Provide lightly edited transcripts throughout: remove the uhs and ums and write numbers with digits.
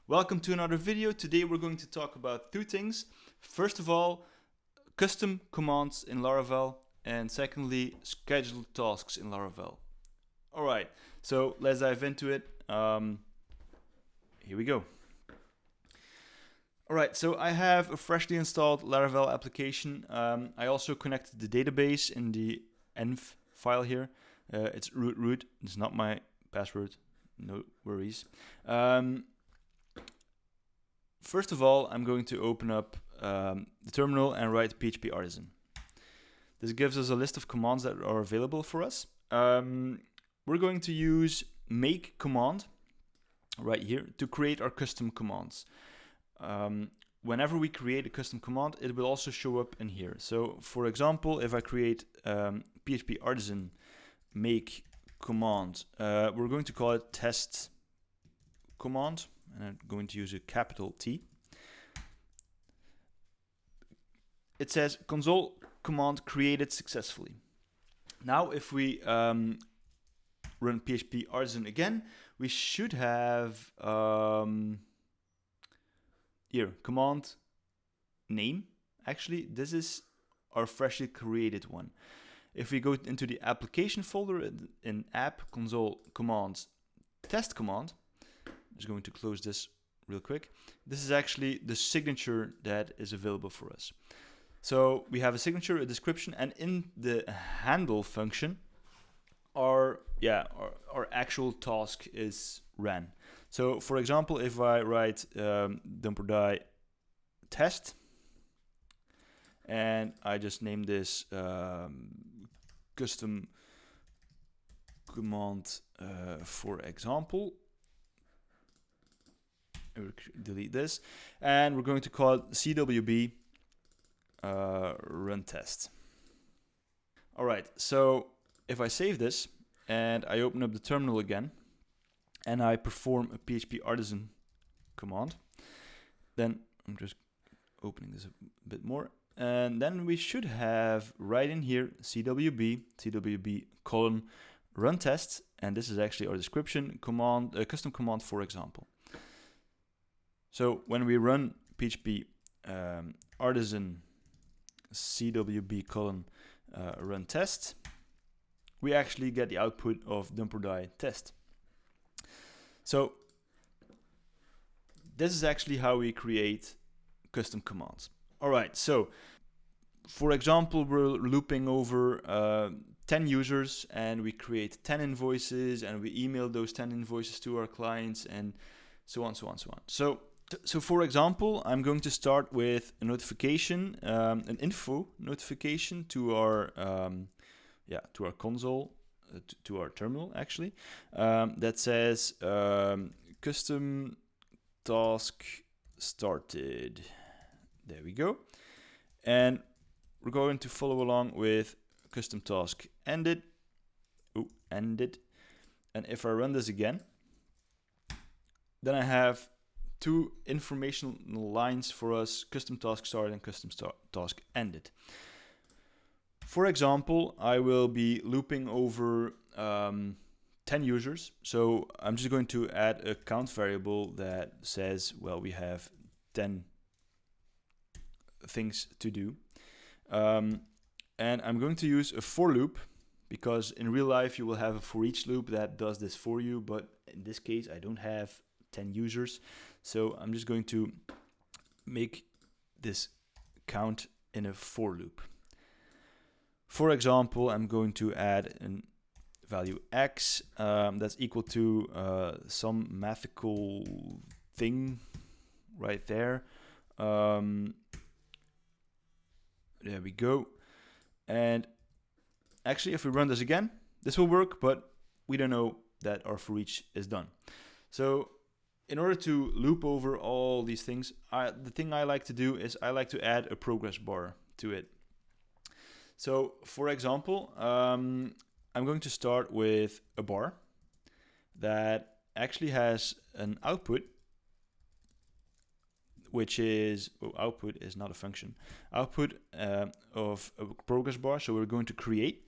Welcome to another video. Today we're going to talk about two things. First of all, custom commands in Laravel, and secondly, scheduled tasks in Laravel. Alright, so let's dive into it. Here we go. Alright, so I have a freshly installed Laravel application. I also connected the database in the env file here. It's root. It's not my password. No worries. First of all, I'm going to open up the terminal and write PHP Artisan. This gives us a list of commands that are available for us. We're going to use make command right here to create our custom commands. Whenever we create a custom command, it will also show up in here. So for example, if I create PHP Artisan make command, we're going to call it test command, and I'm going to use a capital T. It says console command created successfully. Now if we run PHP Artisan again, we should have here command name. Actually, this is our freshly created one. If we go into the application folder in app console commands test command, I'm just going to close this real quick. This is actually the signature that is available for us. So we have a signature, a description, and in the handle function, our actual task is ran. So for example, if I write dumper test, and I just name this custom command, for example, delete this, and we're going to call it CWB run test. Alright, so if I save this and I open up the terminal again and I perform a PHP Artisan command, then I'm just opening this a bit more, and then we should have right in here CWB colon run test, and this is actually our description command, custom command, for example. So when we run PHP Artisan CWB colon run test, we actually get the output of dumper test. So this is actually how we create custom commands. All right, so for example, we're looping over 10 users and we create 10 invoices and we email those 10 invoices to our clients and so on. So for example, I'm going to start with a notification, an info notification to our console, to our terminal actually, that says custom task started. There we go. And we're going to follow along with custom task ended. Ended. And if I run this again, then I have two informational lines for us: custom task started and custom task ended. For example, I will be looping over 10 users. So I'm just going to add a count variable that says, well, we have 10 things to do. And I'm going to use a for loop, because in real life you will have a for each loop that does this for you, but in this case I don't have 10 users. So I'm just going to make this count in a for loop. For example, I'm going to add a value x that's equal to some mathematical thing right there. There we go. And actually, if we run this again, this will work, but we don't know that our for each is done. So in order to loop over all these things, the thing I like to do is I like to add a progress bar to it. So for example, I'm going to start with a bar that actually has an output, which is, output is not a function, output of a progress bar. So we're going to create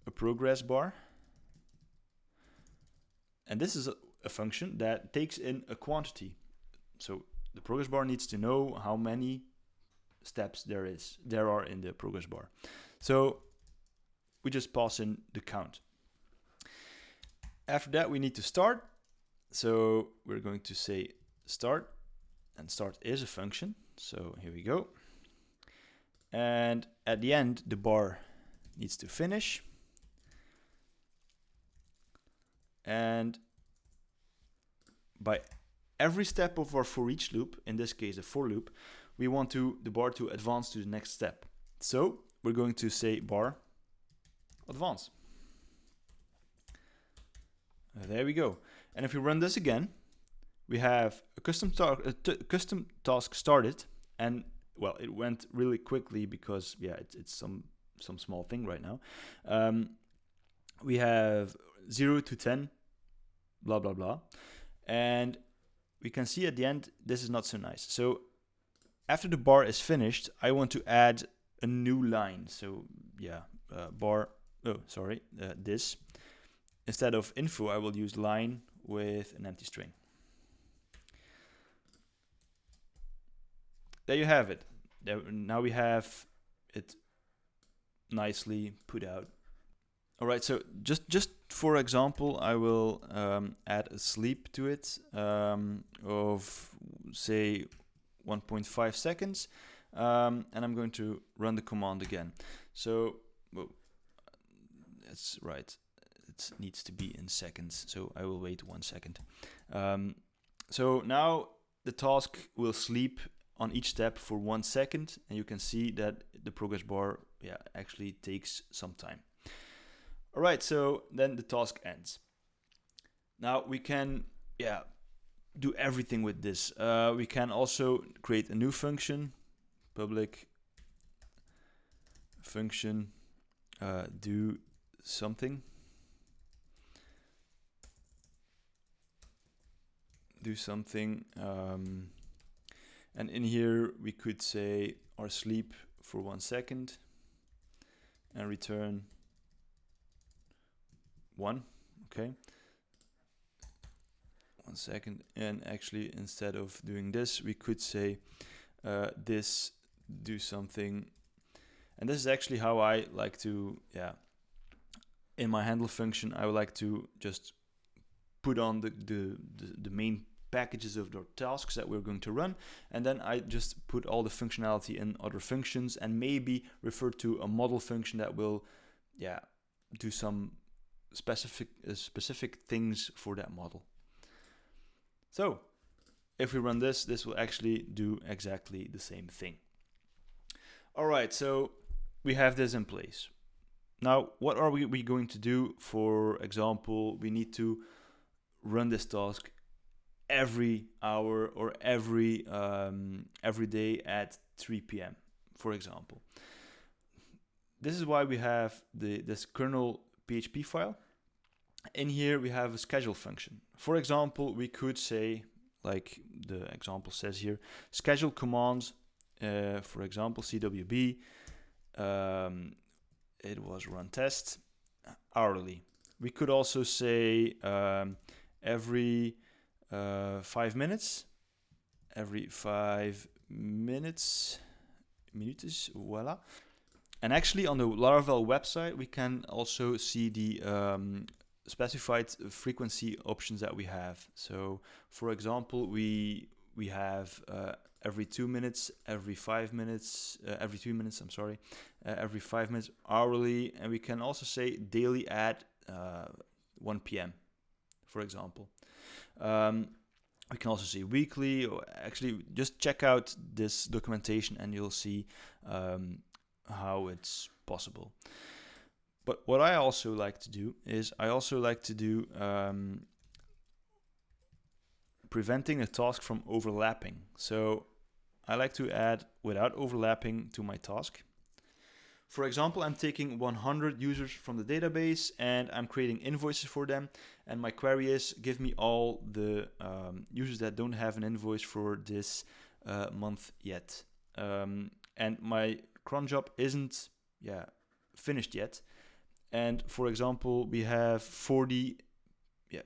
a progress bar. And this is a function that takes in a quantity. So the progress bar needs to know how many steps there are in the progress bar. So we just pass in the count. After that, we need to start. So we're going to say start, and start is a function. So here we go. And at the end, the bar needs to finish. And by every step of our for each loop, in this case a for loop, we want the bar to advance to the next step. So we're going to say bar advance. There we go. And if we run this again, we have a custom task started, and well, it went really quickly because it's some small thing right now. We have 0 to 10, blah blah blah, and we can see at the end this is not so nice. So after the bar is finished, I want to add a new line. So this. Instead of info, I will use line with an empty string. There you have it. Now we have it nicely put out. All right, so just for example, I will add a sleep to it of, say, 1.5 seconds, and I'm going to run the command again. So, that's right. It needs to be in seconds, so I will wait 1 second. So now the task will sleep on each step for 1 second, and you can see that the progress bar actually takes some time. All right, so then the task ends. Now we can do everything with this. We can also create a new function, public function do something. And in here we could say our sleep for 1 second and return 1. Okay, 1 second. And actually, instead of doing this, we could say this do something. And this is actually how I like to, in my handle function, I would like to just put on the main packages of the tasks that we're going to run, and then I just put all the functionality in other functions, and maybe refer to a model function that will do some specific things for that model. So if we run this will actually do exactly the same thing. All right, so we have this in place. Now what are we going to do? For example, we need to run this task every hour or every day at 3 p.m. for example. This is why we have this kernel PHP file. In here we have a schedule function. For example, we could say, like the example says here, schedule commands, for example CWB, it was run test hourly. We could also say every 5 minutes, voila. And actually on the Laravel website we can also see the specified frequency options that we have. So for example, we have every 2 minutes, every 5 minutes, every 3 minutes, every 5 minutes hourly, and we can also say daily at 1 p.m. for example. We can also say weekly, or actually just check out this documentation and you'll see how it's possible. But what I also like to do is preventing a task from overlapping. So I like to add without overlapping to my task. For example, I'm taking 100 users from the database and I'm creating invoices for them. And my query is, give me all the users that don't have an invoice for this month yet. And my cron job isn't finished yet. And for example, we have 40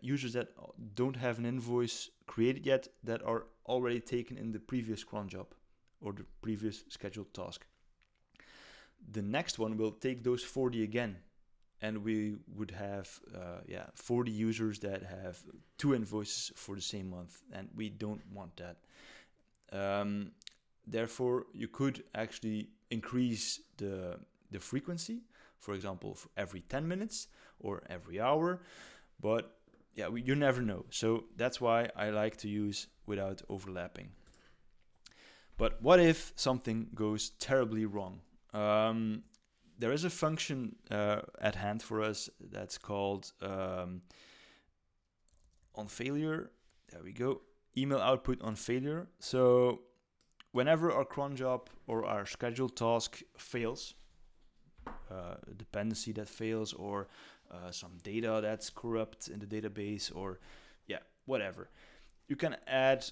users that don't have an invoice created yet that are already taken in the previous cron job or the previous scheduled task. The next one will take those 40 again, and we would have 40 users that have 2 invoices for the same month, and we don't want that. Therefore, you could actually increase the frequency, for example, for every 10 minutes or every hour, but you never know. So that's why I like to use without overlapping. But what if something goes terribly wrong? There is a function at hand for us that's called on failure. There we go. Email output on failure. So whenever our cron job or our scheduled task fails, a dependency that fails, or some data that's corrupt in the database, or whatever, you can add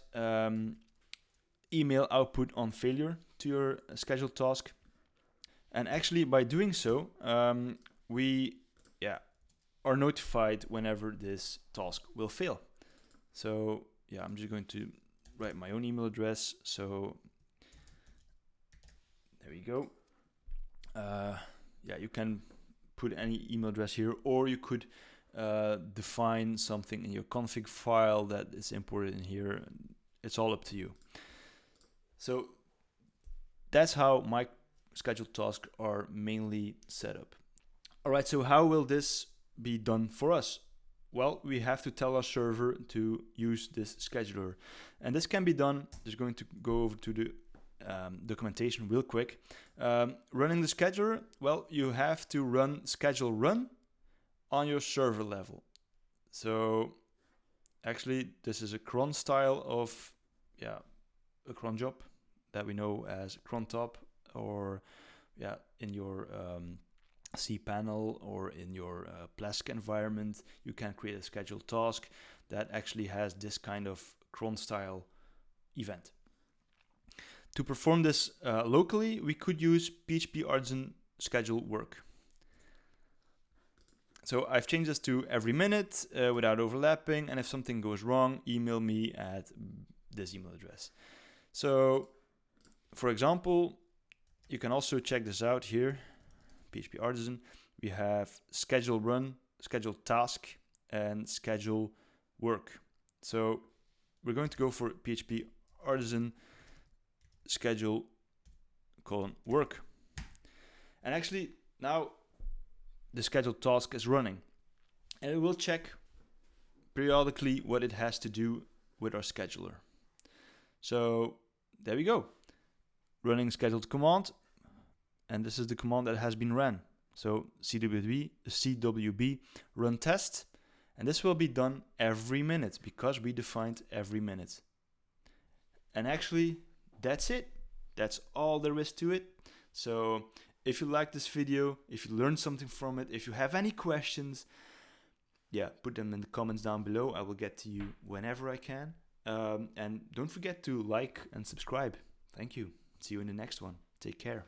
email output on failure to your scheduled task. And actually, by doing so, we are notified whenever this task will fail. So I'm just going to write my own email address. So there we go. You can put any email address here, or you could define something in your config file that is imported in here. It's all up to you. So that's how my scheduled tasks are mainly set up. All right, so how will this be done for us? Well, we have to tell our server to use this scheduler. And this can be done, just going to go over to the documentation real quick. Running the scheduler, well, you have to run schedule run on your server level. So actually, this is a cron style of a cron job that we know as cron-top, or in your cPanel or in your Plesk environment, you can create a scheduled task that actually has this kind of cron style event. To perform this locally, we could use PHP Artisan schedule work. So I've changed this to every minute without overlapping, and if something goes wrong, email me at this email address. So for example, you can also check this out here, PHP Artisan. We have schedule run, schedule task, and schedule work. So we're going to go for PHP Artisan schedule work. And actually now the scheduled task is running, and it will check periodically what it has to do with our scheduler. So there we go. Running scheduled command, and this is the command that has been ran. So CWB run test, and this will be done every minute because we defined every minute. And actually, that's it. That's all there is to it. So if you like this video, if you learned something from it, if you have any questions, put them in the comments down below. I will get to you whenever I can. And don't forget to like and subscribe. Thank you. See you in the next one. Take care.